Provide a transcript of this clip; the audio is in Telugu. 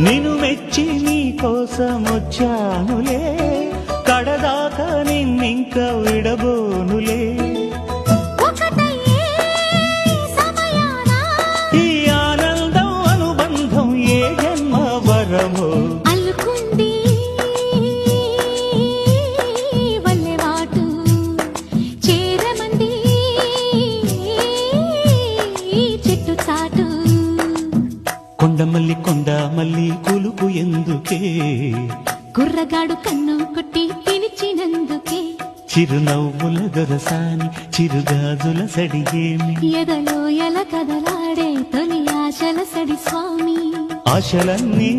నిన్ను మెచ్చి నీ కోసం వచ్చానులే, కడదాకా నిన్నింక విడబోనులే. ఈ ఆనందం అనుబంధం ఏ జన్మ వరమో అల్లుకుంది వల్లెవాటు చేరమంది చెట్టు చాటు. కొండమల్లి కొండమల్లి కులుకు ఎందుకే, కుర్రగాడు కన్ను కొట్టి పిలిచినందుకే. చిరునవ్వుల దొరసాని చిరుగాజుల సడిగేమి, ఎదలో ఎల కదలాడే తొలి ఆశల సడి స్వామి. ఆశలన్నీ